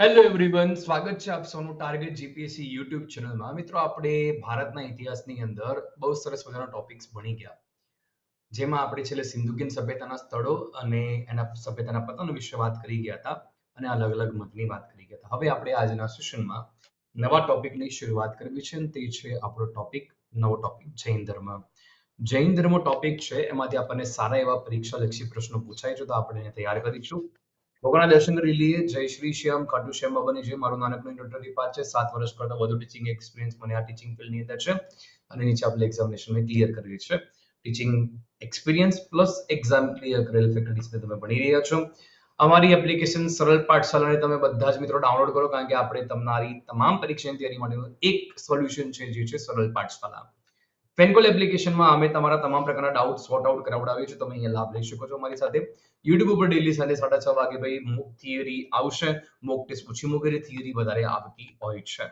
Hello everyone, સ્વાગત છે આપ સૌનું ટાર્ગેટ જીપીએસસી યુટ્યુબ ચેનલમાં. મિત્રો, આપણે ભારતના ઇતિહાસની અંદર બહુ સરસ મજાના ટોપિક્સ ભણી ગયા, જેમાં આપણે છેલ્લે સિંધુકીન સભ્યતાના સ્થળો અને એના સભ્યતાના પતન વિશે વાત કરી ગયા હતા અને અલગ અલગ મતની વાત કરી ગયા હતા. હવે આપણે આજના સેશનમાં નવા ટોપિકની શરૂઆત કરવી છે અને તે છે આપણો નવો ટોપિક જૈન ધર્મ. જૈન ધર્મ ટોપિક છે, એમાંથી આપણને સારા એવા પરીક્ષાલક્ષી પ્રશ્નો પૂછાય છે, તો આપણે એને તૈયાર કરીશું. ભગવાનના દર્શન કરી લઈએ. જય શ્રી શ્યામ, ખાટુ શ્યામ બાબાની જય. મારું નાનકડું ઇન્ટ્રોડક્ટરી પાર્ટ છે. 7 વર્ષ કરતા વધુ ટીચિંગ એક્સપિરિયન્સ મને આ ટીચિંગ ફિલ્ડની અંદર છે અને નીચે આપણે એક્ઝામિનેશન ક્લિયર કરવી છે. Teaching experience plus exam clear કરેલ ફેકલ્ટી સાથે તમે ભણી રહ્યા છો. અમારી એપ્લિકેશન સરળ પાઠશાલાને તમે બધા જ મિત્રો ડાઉનલોડ કરો, કારણ કે આપણે તમારી તમામ પરીક્ષાની તૈયારી માટેનું એક સોલ્યુશન છે, જે છે સરળ પાઠશાલા. ફેનકોલ એપ્લિકેશનમાં અમે તમારા તમામ પ્રકારના ડાઉટ સોર્ટ આઉટ કરાવડાવીએ છીએ. તમે અહીંયા લાભ લઈ શકો છો અમારી સાથે. યુટ્યુબ ઉપર ડેલી સાંજે 6:30 વાગે ભાઈ મોક થિયરી આવશે. મોક ટેસ્ટ પૂછી મૂકે, થિયરી વધારે આવતી હોય છે.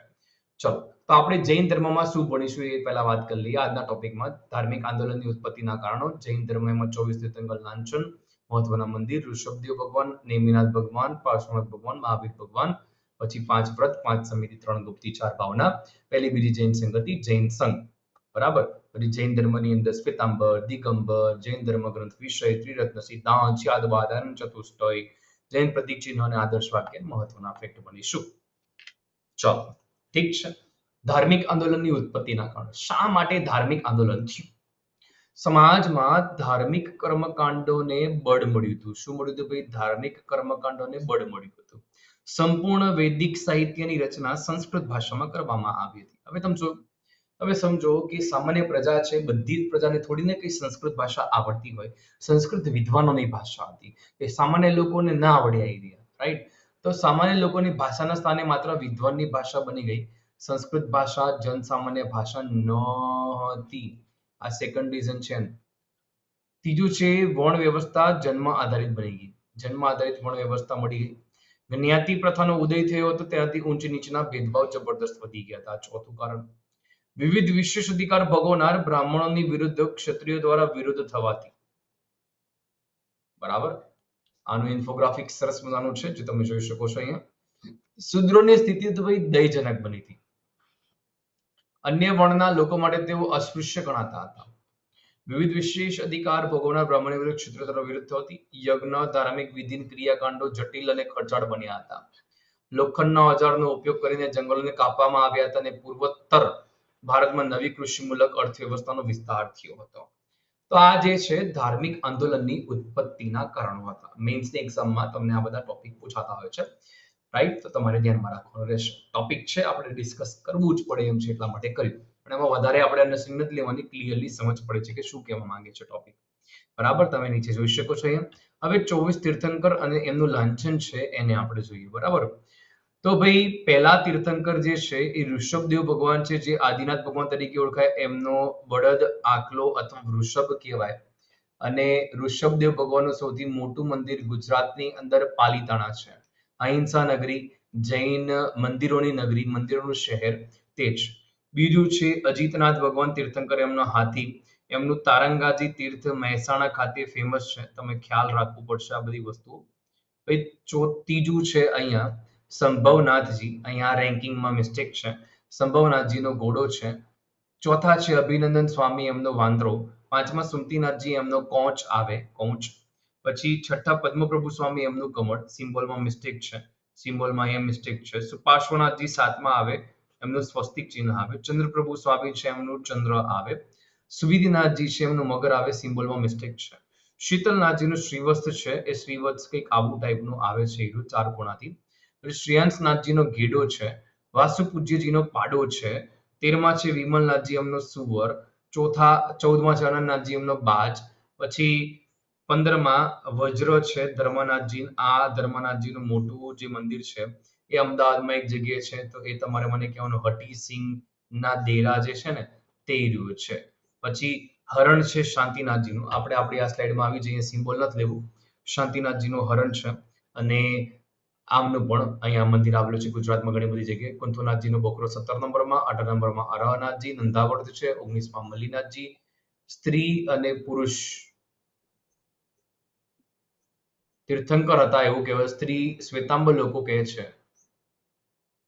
ચલો, તો આપણે જૈન ધર્મમાં શું ભણીશું એ પહેલા વાત કરી લઈએ. આજના ટોપિકમાં ધાર્મિક આંદોલનની ઉત્પત્તિના કારણો, જૈન ધર્મમાં 24 તીર્થંકર લાંછન, મહત્વના મંદિર, ઋષભદેવ ભગવાન, નેમિનાથ ભગવાન, પાર્શ્વનાથ ભગવાન, મહાવીર ભગવાન, પછી 5 વ્રત, 5 સમિતિ, 3 ગુપ્તી, 4 ભાવના, પહેલી બીજી જૈન સંગતિ, જૈન સંઘ. બરાબર. પછી જૈન ધર્મની અંદર શ્વેતાંબર, દિગંબર, જૈન ધર્મ ગ્રંથ વિષય, ત્રિરત્ન, સિદ્ધાંત, યાદવાદ, અનંત ચતુષ્ટય, જૈન પ્રતીક ચિહ્ન અને આદર્શ વાક્ય મહત્વના ફેક્ટ બનીશું. ચલો, ઠીક છે. ધાર્મિક આંદોલનની ઉત્પત્તિના કારણે, શા માટે ધાર્મિક આંદોલન થયું? સમાજમાં ધાર્મિક કર્મકાંડોને બળ મળ્યું હતું. શું મળ્યું હતું ભાઈ? ધાર્મિક કર્મકાંડોને બળ મળ્યું હતું. સંપૂર્ણ વૈદિક સાહિત્યની રચના સંસ્કૃત ભાષામાં કરવામાં આવી હતી. હવે સમજો કે સામાન્ય પ્રજા છે, બધી જ પ્રજાને થોડીને કઈ સંસ્કૃત ભાષા આવડતી હોય. સંસ્કૃત વિદ્વાનોની ભાષા હતી, એ સામાન્ય લોકોને ના આવડે આવી રહ્યા, રાઈટ? તો સામાન્ય લોકોની ભાષાના સ્થાને માત્ર વિદ્વાનની ભાષા બની ગઈ. સંસ્કૃત ભાષા જનસામાન્ય ભાષા ન હતી. આ સેકન્ડ રીઝન છે. ત્રીજું છે વર્ણ વ્યવસ્થા જન્મ આધારિત બની ગઈ. જન્મ આધારિત વર્ણ વ્યવસ્થા મળી ગઈ. જ્ઞાતિ પ્રથાનો ઉદય થયો હતો, ત્યાંથી ઊંચ નીચના ભેદભાવ જબરદસ્ત વધી ગયા હતા. ચોથું કારણ, વિવિધ વિશેષ અધિકાર ભોગવનાર બ્રાહ્મણોની વિરુદ્ધ ક્ષત્રિયો દ્વારા વિરોધ થવાથી. બરાબર. આનું ઇન્ફોગ્રાફિક સરસ મજાનું છે, જે તમે જોઈ શકો છો અહીંયા. શૂદ્રોની સ્થિતિ તો ભાઈ દયજનક બની હતી. અન્ય વર્ણના લોકો માટે તેઓ અસ્પૃશ્ય ગણાતા હતા. વિવિધ વિશેષ અધિકાર ભોગવનાર બ્રાહ્મણો વિરુદ્ધ ક્ષત્રિયો દ્વારા વિરોધ થવાથી યજ્ઞ, ધાર્મિક વિધિ, ક્રિયાકાંડો જટિલ અને ખર્ચાળ બન્યા હતા. લોખંડના ઓજારનો ઉપયોગ કરીને જંગલોને કાપવામાં આવ્યા હતા અને પૂર્વોત્તર ભારતમાં નવી કૃષિમૂલક અર્થવ્યવસ્થાનો વિસ્તાર થયો હતો. તો આ જે છે ધાર્મિક આંદોલનની ઉત્પત્તિના કારણો હતા. મેન્સની એક્ઝામમાં તમને આ બધા ટોપિક પૂછાતા હોય છે, રાઈટ? તો તમારે ધ્યાનમાં રાખવાનું રહેશે. ટોપિક છે, આપણે ડિસ્કસ કરવું જ પડે એમ છે, એટલા માટે કર્યું. પણ એમાં વધારે આપણે અંડરસ્ટેન્ડિંગ નથી લેવાની, ક્લિયરલી સમજ પડે છે કે શું કહેવા માંગે છે ટોપિક. બરાબર. તમે નીચે જોઈ શકો છો અહીંયા. હવે 24 તીર્થંકર અને એમનું લાંછન છે, એને આપણે જોઈએ. બરાબર. તો ભાઈ પહેલા તીર્થંકર જે છે એ ઋષભદેવ ભગવાન છે, જે આદિનાથ ભગવાન તરીકે ઓળખાય. એમનો બળદ આકલો અથવા વૃષભ કહેવાય. અને ઋષભદેવ ભગવાનનું સૌથી મોટું મંદિર ગુજરાતની અંદર પાલીતાણા છે. અહિંસા નગરી, જૈન મંદિરોની નગરી, મંદિરોનું શહેર, તે જ. બીજું છે અજીતનાથ ભગવાન તીર્થંકર, એમનો હાથી. એમનું તારંગાજી તીર્થ મહેસાણા ખાતે ફેમસ છે. તમે ખ્યાલ રાખવું પડશે આ બધી વસ્તુ. ત્રીજું છે અહીંયા સંભવનાથજી. અહીંયા રેન્કિંગમાં મિસ્ટેક છે. સંભવનાથજીનો ઘોડો છે. ચોથા છે અભિનંદન સ્વામી, એમનો વાંદરો. પાંચમા સુમતીનાથજી, એમનો કોંચ આવે, કોંચ. પછી છઠ્ઠા પદ્મપ્રભુ સ્વામી, એમનું કમળ. સિમ્બોલમાં મિસ્ટેક છે, સિમ્બોલમાં અહીંયા મિસ્ટેક છે. પાર્શ્વનાથજી સાતમા આવે, એમનું સ્વસ્તિક ચિહ્ન આવે. ચંદ્રપ્રભુ સ્વામી છે, એમનું ચંદ્ર આવે. સુવિધિનાથજી છે, એમનું મગર આવે, સિમ્બોલમાં મિસ્ટેક છે. શીતલનાથજીનું શ્રીવસ્ત્ર છે, એ શ્રીવત્સ કંઈક આવું ટાઈપનું આવે છે, એ ચાર કોણાથી. પછી શ્રેયાંસનાથજીનો ઘેડો છે. વાસુપૂજ્યજીનો પાડો છે. 13મા છે વિમલનાથજી, એમનો સુવર. 14મા છે અનંતનાથજી, એમનો બાજ. પછી 15મા વજ્ર છે ધર્મનાથજી. આ ધર્મનાથજીનું મોટું જે મંદિર છે એ અમદાવાદમાં એક જગ્યાએ છે, તો એ તમારે મને કહેવાનું હઠીસિંહ ના દેરા જે છે ને તે રહ્યું છે. પછી હરણ છે શાંતિનાથજીનું. આપણે આપણી આ સ્લાઇડમાં આવી જઈએ, સિમ્બોલ નથી લેવું. શાંતિનાથજીનું હરણ છે. અને આમનું પણ અહીંયા મંદિર આવેલું છે ગુજરાતમાં ઘણી બધી જગ્યાએ. કુંથુનાથજીનો બકરો 17 નંબરમાં, 18 નંબરમાં અરહનાથજી. નંદાવર્ત છે 19માં મલ્લીનાથજી. સ્ત્રી અને પુરુષ તીર્થંકર હતા એવું કહેવાય. સ્ત્રી શ્વેતાંબર લોકો કહે છે.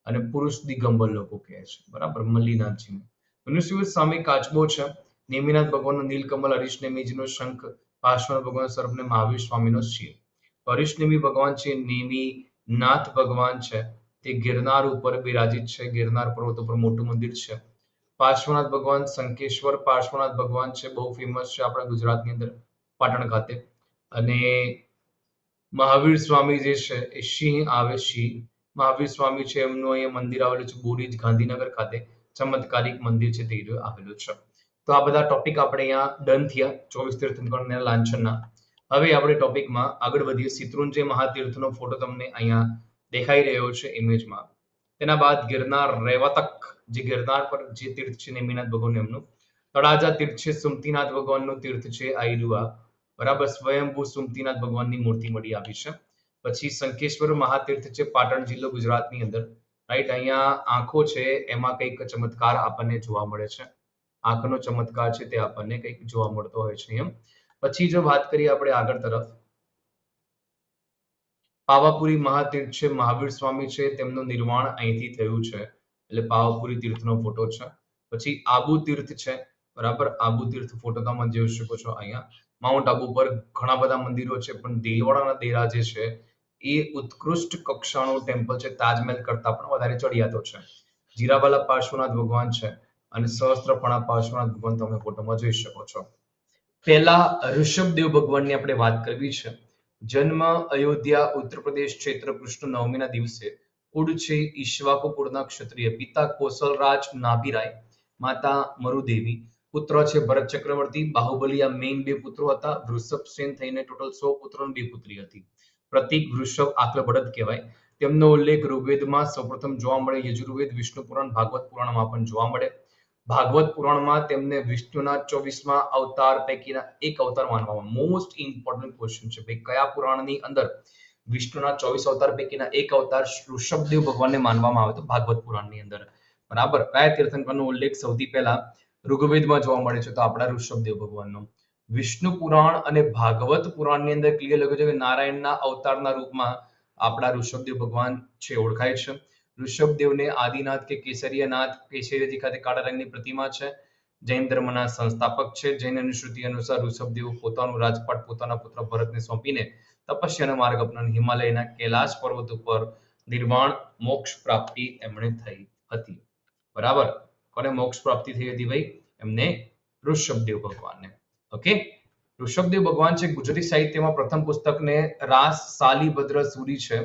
અને પુરુષ દિગંબર લોકો કહે છે, બરાબર, મલ્લીનાથજીને. મનુષ્ય સામે કાચબો છે, નેમિનાથ ભગવાનનો નીલકમલ, હરીશનેમીજીનો શંખ, પાર્શ્વનાથ ભગવાન સર્પને મહાવીર સ્વામીનો શિવ. હરીશનેમી ભગવાન છે, નેમિનાથ ભગવાન છે, તે ગિરનાર ઉપર બિરાજિત છે, ગિરનાર પર્વત ઉપર મોટું મંદિર છે. પાર્શ્વનાથ ભગવાન શંકેશ્વર પાર્શ્વનાથ ભગવાન છે, બહુ ફેમસ છે આપણા ગુજરાતની અંદર, પાટણ ખાતે. અને મહાવીર સ્વામી જે છે એ સિંહ આવે, સિંહ મહાવીર સ્વામી છે, એમનું અહીંયા મંદિર આવેલું છે બોરીજ, ગાંધીનગર ખાતે. ચમત્કારિક મંદિર છે તે આવેલું છે. તો આ બધા ટોપિક આપણે અહીંયા ડન થયા 24 તીર્થંકરોના લાંછનના. હવે આપણે ટોપિકમાં આગળ વધીએ. શેત્રુંજય મહાતીર્થનો ફોટો તમને અહીંયા દેખાઈ રહ્યો છે ઇમેજમાં. તેના બાદ ગિરનાર રેવતક, જે ગિરનાર પર જે તીર્થ છે નેમિનાથ ભગવાન એમનું. તળાજા તીર્થ છે, સુમતીનાથ ભગવાનનું તીર્થ છે, આઈલુઆ, બરાબર, સ્વયંભૂ સુમતીનાથ ભગવાનની મૂર્તિ મળી આવી છે. પછી શંકેશ્વર મહાતીર્થ છે, પાટણ જિલ્લો, ગુજરાતની અંદર, રાઈટ. અહીંયા આંખો છે એમાં કંઈક ચમત્કાર આપણને જોવા મળે છે. આંખનો ચમત્કાર છે તે આપણને કંઈક જોવા મળતો હોય છે એમ. પછી જો વાત કરીએ આપણે આગળ તરફ, પાવાપુરી મહાતીર્થ છે, મહાવીર સ્વામી છે, તેમનું નિર્વાણ અહીંથી થયું છે, એટલે પાવાપુરી તીર્થનો ફોટો છે. પછી આબુ તીર્થ છે, બરાબર, આબુ તીર્થ ફોટો તમે જોઈ શકો છો અહીંયા. માઉન્ટ આબુ પર ઘણા બધા મંદિરો છે, પણ દેલવાડાના દેરા જે છે એ ઉત્કૃષ્ટ કક્ષાનું ટેમ્પલ છે, તાજમહેલ કરતા પણ વધારે ચડિયાતો છે. જીરાવાલા પાર્શ્વનાથ ભગવાન છે અને સહસ્ત્રપણા પાર્શ્વનાથ ભગવાન તમે ફોટોમાં જોઈ શકો છો. પહેલા ઋષભદેવ ભગવાનની આપણે વાત કરવી છે. જન્મ અયોધ્યા, ઉત્તર પ્રદેશ, ચૈત્ર કૃષ્ણ નવમીના દિવસે. કુળ છે ઈશ્વાકુ કુળના ક્ષત્રિય. પિતા કૌશલરાજ નાભિરાય, માતા મરુદેવી. પુત્ર છે ભરત ચક્રવર્તી, બાહુબલી. આ મેઇન બે પુત્રો હતા. વૃષભસેન થઈને ટોટલ 100 પુત્રો અને 2 પુત્રી હતી. પ્રતીક વૃષભ આકલ બળદ કહેવાય. તેમનો ઉલ્લેખ ઋગ્વેદમાં સૌપ્રથમ જોવા મળે, યજુર્વેદ, વિષ્ણુ પુરાણ, ભાગવત પુરાણમાં પણ જોવા મળે. ભાગવત પુરાણમાં તેમને વિષ્ણુના 24મા અવતાર પૈકીના એક અવતાર માનવામાં. મોસ્ટ ઇમ્પોર્ટન્ટ ક્વેશ્ચન છે ભાઈ, કયા પુરાણની અંદર વિષ્ણુના 24 અવતાર પૈકીના એક અવતાર ઋષભદેવ ભગવાનને માનવામાં આવે? તો ભાગવત પુરાણની અંદર, બરાબર. કયા તીર્થંકરનો ઉલ્લેખ સૌથી પહેલા ઋગ્વેદમાં જોવા મળે છે? તો આપણા ઋષભદેવ ભગવાનનો. વિષ્ણુ પુરાણ અને ભાગવત પુરાણની અંદર ક્લિયર લખ્યું છે કે નારાયણના અવતારના રૂપમાં આપણા ઋષભદેવ ભગવાન છે ઓળખાય છે. ઋષભદેવને આદિનાથ કે કેસરીયનાથ, કેસરીયજી ખાતે કાળા રંગની પ્રતિમા છે. જૈન ધર્મના સંસ્થાપક છે. જૈન અનુશ્રુતિ અનુસાર ઋષભદેવ પોતાનું રાજપાટ પોતાના પુત્ર ભરતને સોંપીને તપસ્યાનો માર્ગ અપનાવીને હિમાલયના કૈલાશ પર્વત ઉપર નિર્વાણ મોક્ષ પ્રાપ્તિ એમણે થઈ હતી, બરાબર. કોને મોક્ષ પ્રાપ્તિ થઈ હતી ભાઈ? એમને ઋષભદેવ ભગવાનને. ઓકે, ઋષભદેવ ભગવાન છે ગુજરાતી સાહિત્યમાં પ્રથમ પુસ્તકને રાસ સાલીભદ્ર સૂરી છે.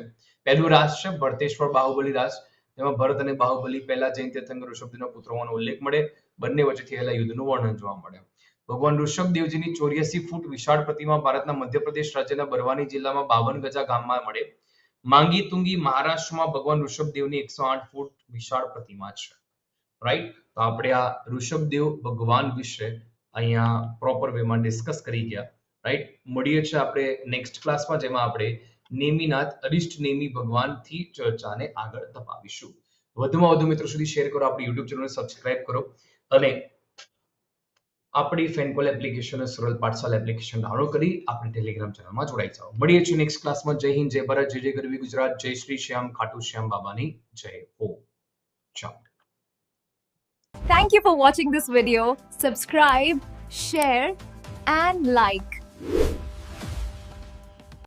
પહેલું રાસ છે ભરતેશ્વર બાહુબલી રાસ. તેમાં ભરત અને બાહુબલી પહેલા જૈન તીર્થંકર ઋષભદેવના પુત્ર હોવાનો ઉલ્લેખ મળે. બંને વચ્ચે થયેલા યુદ્ધનું વર્ણન જોવા મળે. ભગવાન ઋષભદેવજીની 84 ફૂટ વિશાળ પ્રતિમા ભારતના મધ્યપ્રદેશ રાજ્યના બરવાની જિલ્લામાં 52 ગજા ગામમાં મળે. માંગી તુંગી મહારાષ્ટ્રમાં ભગવાન ઋષભદેવની 108 ફૂટ વિશાળ પ્રતિમા છે, રાઈટ. તો આપણે આ ઋષભદેવ ભગવાન વિશે અહીંયા પ્રોપર વેમાં ડિસ્કસ કરી ગયા, રાઈટ. મળીએ છીએ આપણે નેક્સ્ટ ક્લાસમાં, જેમાં આપણે નેમિનાથ અરિષ્ટ નેમી ભગવાનથી ચર્ચાને આગળ ધપાવીશું. વધુમાં વધુ મિત્રો સુધી શેર કરો, આપણી યુટ્યુબ ચેનલને સબસ્ક્રાઇબ કરો અને આપણી ફેનકોલ એપ્લિકેશન, સરળ પાઠશાલા એપ્લિકેશન ડાઉનલોડ કરી આપણી ટેલિગ્રામ ચેનલમાં જોડાઈ જાઓ. મળીએ છીએ નેક્સ્ટ ક્લાસમાં. જય હિન્દ, જય ભારત, જય જય ગરવી ગુજરાત, જય શ્રી શ્યામ ખાટુ શ્યામ બાબાની જય હો. ચાલો. Thank you for watching this video. Subscribe, share and like.